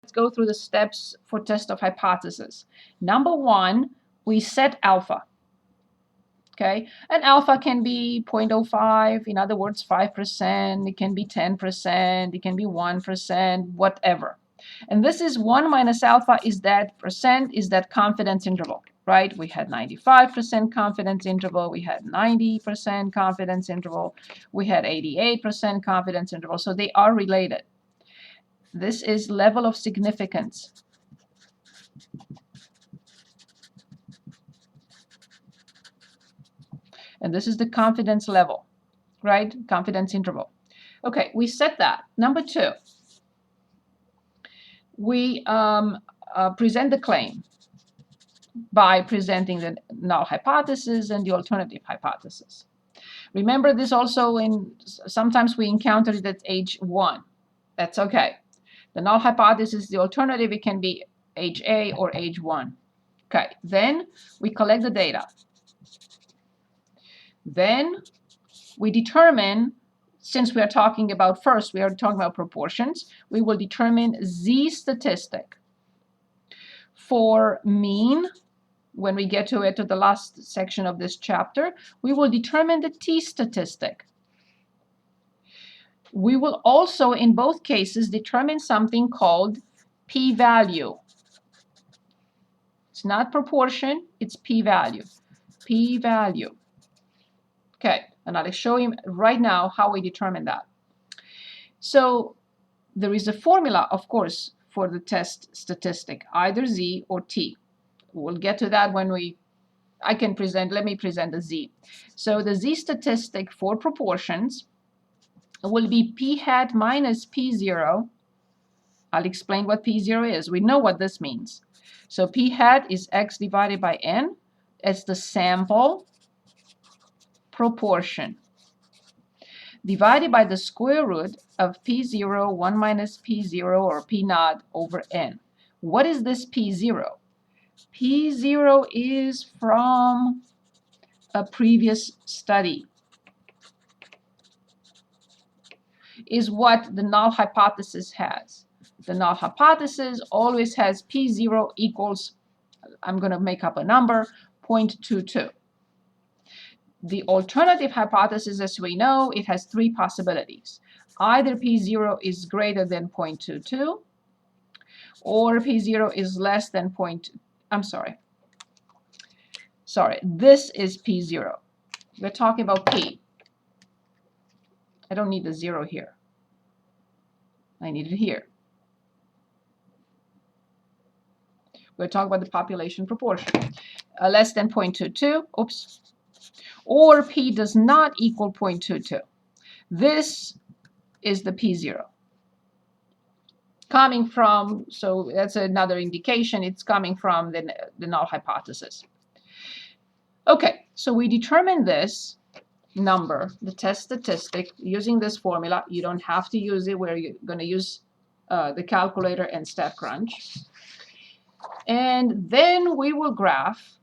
Let's go through the steps for test of hypothesis. Number one, we set alpha. Okay, and alpha can be 0.05, in other words, 5%, it can be 10%, it can be 1%, whatever. And this is 1 minus alpha is that percent, is that confidence interval, right? We had 95% confidence interval, we had 90% confidence interval, we had 88% confidence interval, so they are related. This is level of significance. And this is the confidence level, right? Confidence interval. Okay, we set that. Number two, we present the claim by presenting the null hypothesis and the alternative hypothesis. Remember this also sometimes we encounter it at age 1. That's okay. The null hypothesis, the alternative, it can be age A or age 1. Okay, then we collect the data. Then we determine, since we are talking about we are talking about proportions, we will determine Z statistic. For mean, when we get to the last section of this chapter, we will determine the T statistic. We will also, in both cases, determine something called p-value. It's not proportion, it's p-value. P-value. Okay, and I'll show you right now how we determine that. So there is a formula, of course, for the test statistic, either Z or T. We'll get to that when let me present the Z. So the Z statistic for proportions will be p hat minus p0. I'll explain what p0 is. We know what this means. So p hat is x divided by n. It's the sample proportion divided by the square root of p0, 1 minus p0, or p0 over n. What is this p0? P0 is from a previous study. Is what the null hypothesis has. The null hypothesis always has p0 equals, I'm going to make up a number, 0.22. The alternative hypothesis, as we know, it has 3 possibilities. Either p0 is greater than 0.22, or p0 is less than this is p0. We're talking about p. I don't need the 0 here. I need it here. We're talking about the population proportion. Less than 0.22, oops. Or p does not equal 0.22. This is the p0. Coming from, so that's another indication, it's coming from the null hypothesis. Okay, so we determine this number, the test statistic, using this formula. You don't have to use it. We're going to use the calculator and StatCrunch. And then we will graph,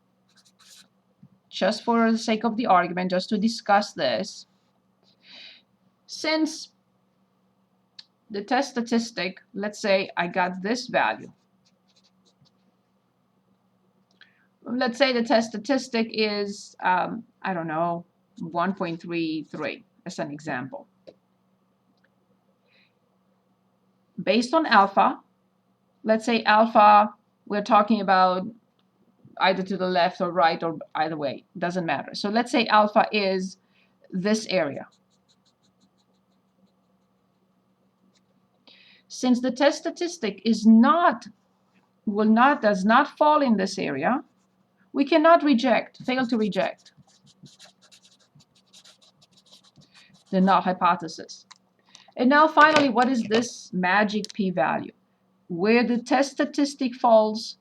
just for the sake of the argument, just to discuss this. Since the test statistic, let's say I got this value. Let's say the test statistic is, I don't know, 1.33 as an example. Based on alpha, let's say alpha, we're talking about either to the left or right or either way, doesn't matter. So let's say alpha is this area. Since the test statistic is does not fall in this area, we cannot fail to reject the null hypothesis. And now finally, what is this magic p-value? Where the test statistic falls,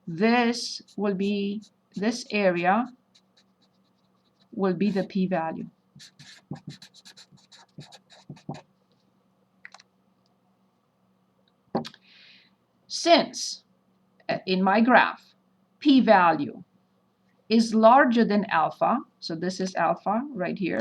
this area will be the p-value. Since in my graph p-value is larger than alpha, so this is alpha right here,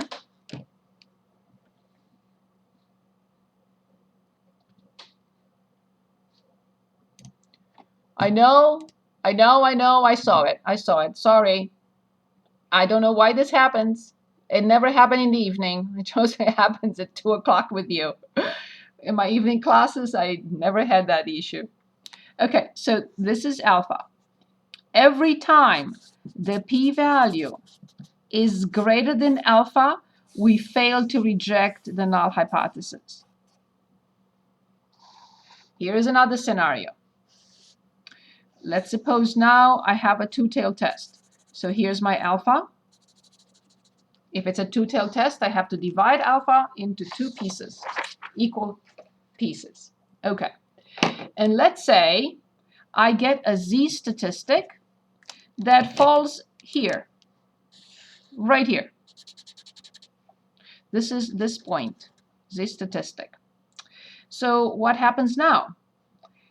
I know, I saw it. Sorry. I don't know why this happens. It never happened in the evening. It just happens at 2 o'clock with you. In my evening classes, I never had that issue. Okay, so this is alpha. Every time the p-value is greater than alpha, we fail to reject the null hypothesis. Here is another scenario. Let's suppose now I have a two-tailed test. So here's my alpha. If it's a two-tailed test, I have to divide alpha into two pieces, equal pieces. Okay. And let's say I get a z statistic that falls here, right here. This is this point, z statistic. So what happens now?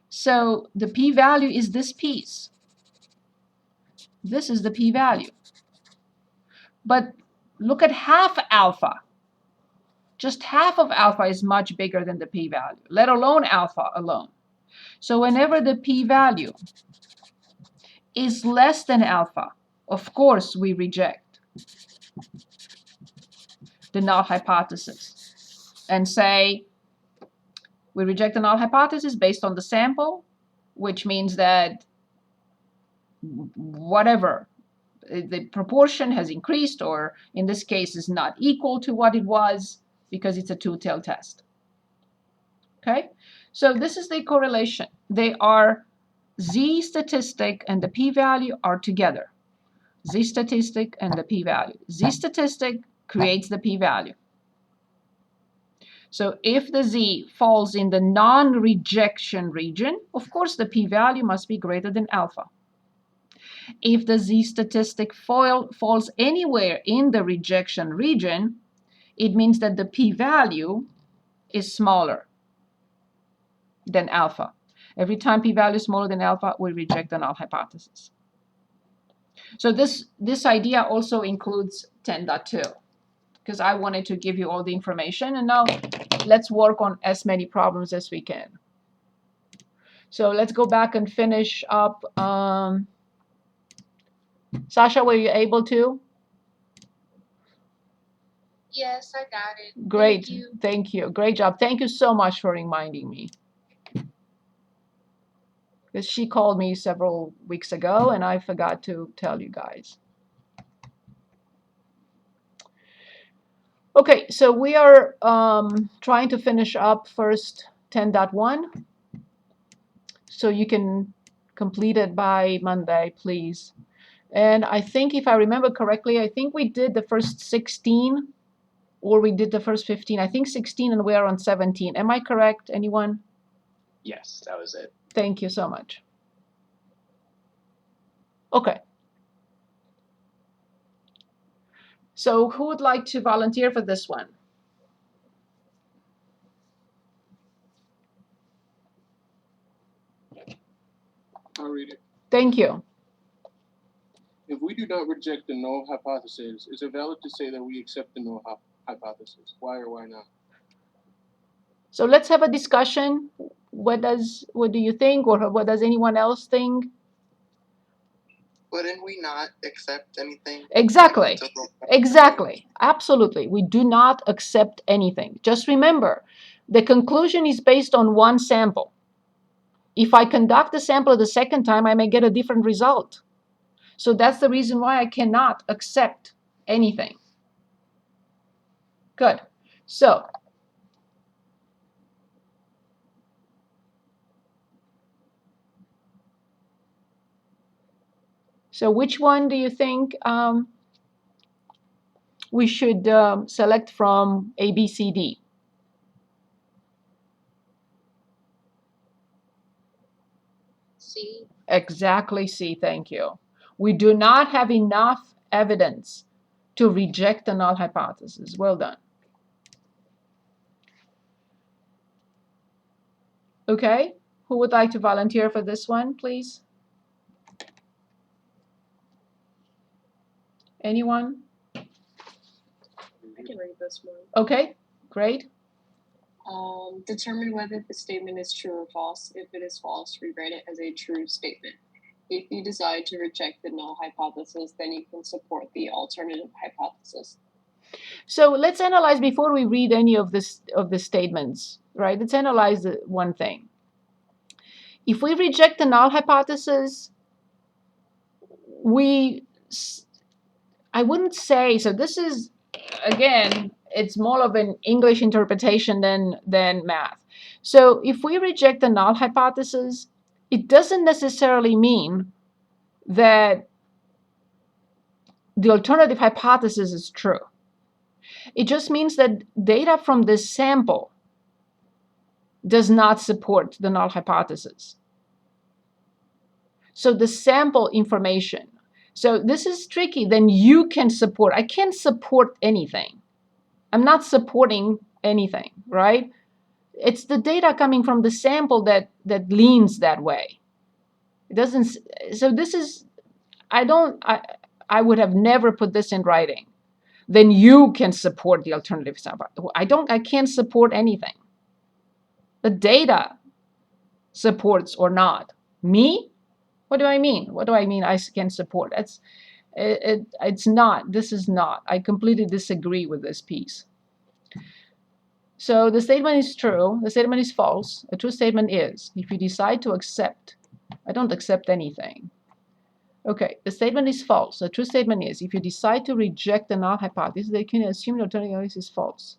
So the p-value is this piece. This is the p-value. But look at half alpha. Just half of alpha is much bigger than the p-value, let alone alpha alone. So whenever the p-value is less than alpha, of course we reject the null hypothesis and say we reject the null hypothesis based on the sample, which means that whatever the proportion has increased, or in this case is not equal to what it was, because it's a two-tailed test. Okay, so this is the correlation. They are z statistic and the p-value are together. Z statistic and the p-value. Z statistic creates the p-value. So if the z falls in the non-rejection region, of course the p-value must be greater than alpha. If the z statistic falls anywhere in the rejection region, it means that the p-value is smaller than alpha. Every time p-value is smaller than alpha, we reject the null hypothesis. So this idea also includes 10.2, because I wanted to give you all the information, and now let's work on as many problems as we can. So let's go back and finish up. Sasha, were you able to? Yes, I got it. Great. Thank you. Thank you. Great job. Thank you so much for reminding me. Because she called me several weeks ago and I forgot to tell you guys. Okay, so we are trying to finish up first 10.1. So you can complete it by Monday, please. And I think if I remember correctly, I think we did the first 16 or we did the first 15. I think 16 and we are on 17. Am I correct? Anyone? Yes, that was it. Thank you so much. Okay. So who would like to volunteer for this one? I'll read it. Thank you. If we do not reject the null hypothesis, is it valid to say that we accept the null hypothesis? Why or why not? So let's have a discussion. What do you think, or what does anyone else think? Wouldn't we not accept anything? Exactly. Exactly. Absolutely. We do not accept anything. Just remember, the conclusion is based on one sample. If I conduct the sample the second time, I may get a different result. So that's the reason why I cannot accept anything. Good. So which one do you think we should select from A, B, C, D? C. Exactly C, thank you. We do not have enough evidence to reject the null hypothesis. Well done. Okay, who would like to volunteer for this one, please? Anyone? I can read this one. Okay, great. Determine whether the statement is true or false. If it is false, rewrite it as a true statement. If you decide to reject the null hypothesis, then you can support the alternative hypothesis. So let's analyze before we read any of the statements, right? Let's analyze one thing. If we reject the null hypothesis, I wouldn't say, so this is, again, it's more of an English interpretation than math. So if we reject the null hypothesis, it doesn't necessarily mean that the alternative hypothesis is true. It just means that data from this sample does not support the null hypothesis. So the sample information. So this is tricky. Then you can support. I can't support anything. I'm not supporting anything, right? It's the data coming from the sample that leans that way. It doesn't. So this is. I would have never put this in writing. Then you can support the alternative hypothesis. I can't support anything. The data supports or not. Me? What do I mean? What do I mean I can support? It's not. This is not. I completely disagree with this piece. So the statement is true. The statement is false. A true statement is, if you decide to accept, I don't accept anything. Okay, the statement is false. A true statement is, if you decide to reject the null hypothesis, they can assume the alternative hypothesis is false.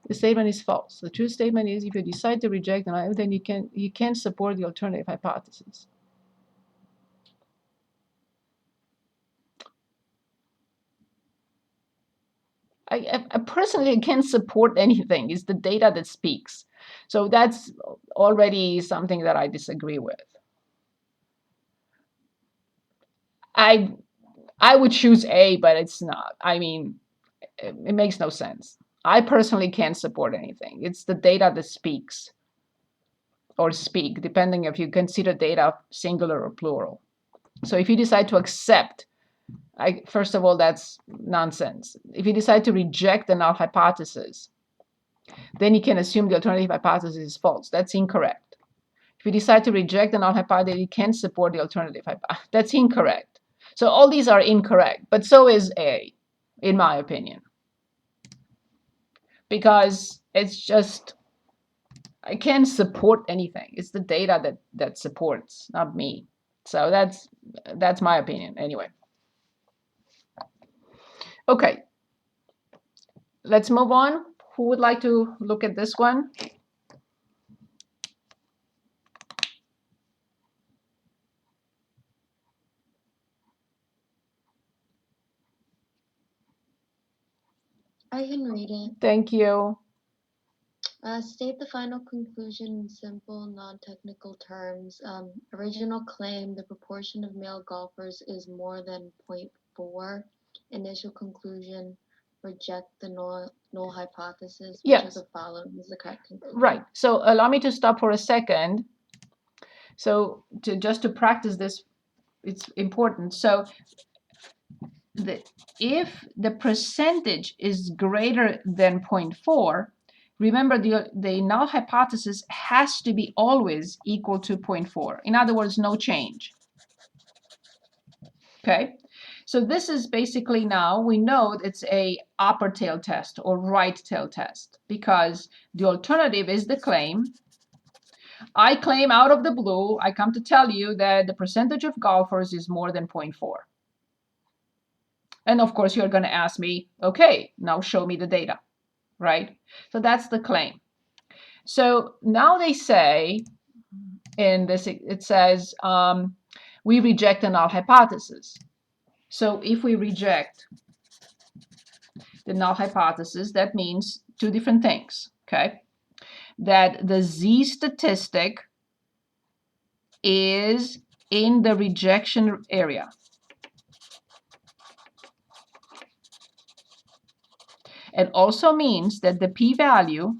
The statement is false. The true statement is, if you decide to reject the null hypothesis, then you can support the alternative hypothesis. I personally can't support anything. It's the data that speaks. So that's already something that I disagree with. I would choose A, but it's not. I mean, it makes no sense. I personally can't support anything. It's the data that speaks, or speak, depending if you consider data singular or plural. So if you decide to accept, first of all, that's nonsense. If you decide to reject the null hypothesis, then you can assume the alternative hypothesis is false. That's incorrect. If you decide to reject the null hypothesis, you can support the alternative hypothesis. That's incorrect. So all these are incorrect, but so is A, in my opinion. Because it's just, I can't support anything. It's the data that supports, not me. So that's my opinion anyway. Okay, let's move on. Who would like to look at this one? I can read it. Thank you. State the final conclusion in simple, non-technical terms. Original claim, the proportion of male golfers is more than 0.4. Initial conclusion, reject the null hypothesis. Which Yes. of the following is the correct conclusion? Right. So allow me to stop for a second. So just to practice this, it's important. So if the percentage is greater than 0.4, remember the null hypothesis has to be always equal to 0.4. In other words, no change. Okay, so this is basically, now we know it's a upper tail test or right tail test, because the alternative is the claim. I claim out of the blue, I come to tell you that the percentage of golfers is more than 0.4. And of course, you're going to ask me, okay, now show me the data, right? So that's the claim. So now they say, in this, it says, we reject the null hypothesis. So if we reject the null hypothesis, that means two different things, okay? That the Z statistic is in the rejection area. It also means that the p-value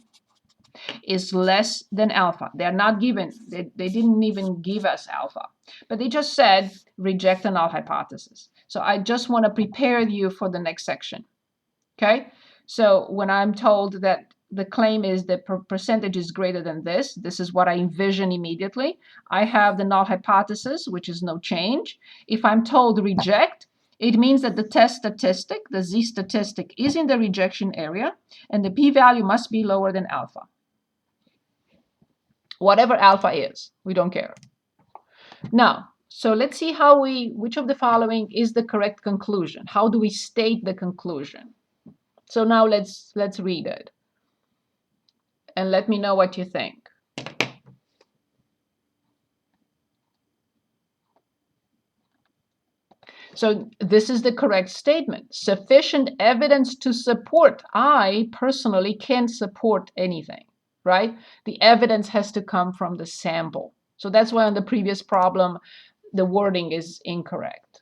is less than alpha. They're not given, they didn't even give us alpha, but they just said reject the null hypothesis. So I just want to prepare you for the next section. Okay, so when I'm told that the claim is that percentage is greater than this. This is what I envision immediately. I have the null hypothesis, which is no change. If I'm told reject, it means that the test statistic, the z statistic, is in the rejection area, and the p-value must be lower than alpha. Whatever alpha is, we don't care. Now, so let's see which of the following is the correct conclusion. How do we state the conclusion? So now let's read it. And let me know what you think. So this is the correct statement. Sufficient evidence to support. I personally can't support anything, right? The evidence has to come from the sample. So that's why on the previous problem, the wording is incorrect.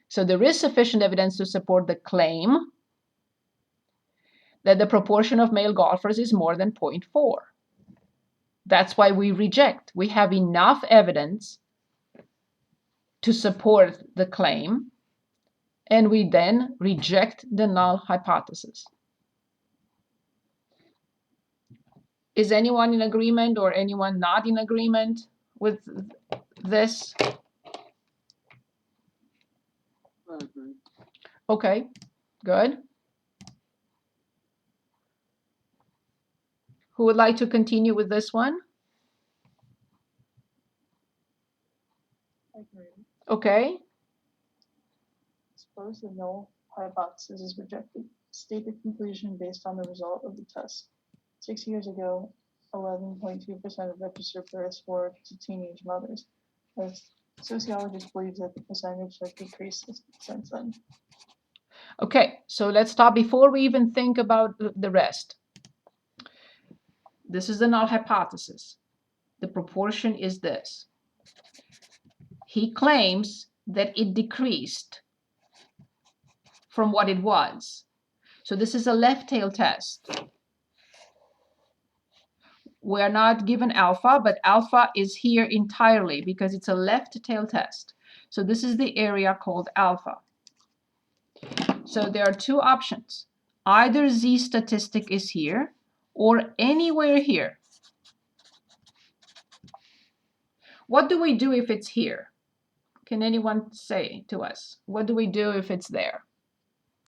So there is sufficient evidence to support the claim that the proportion of male golfers is more than 0.4. That's why we reject. We have enough evidence to support the claim, and we then reject the null hypothesis. Is anyone in agreement or anyone not in agreement with this? I agree. Okay, good. Who would like to continue with this one? Okay. Suppose the null hypothesis is rejected. State the conclusion based on the result of the test. 6 years ago, 11.2% of registered births were to teenage mothers. As sociologists believe that the percentage has decreased since then. Okay, so let's stop before we even think about the rest. This is the null hypothesis. The proportion is this. He claims that it decreased from what it was. So this is a left tail test. We're not given alpha, but alpha is here entirely because it's a left tail test. So this is the area called alpha. So there are two options. Either z statistic is here or anywhere here. What do we do if it's here? Can anyone say to us? What do we do if it's there?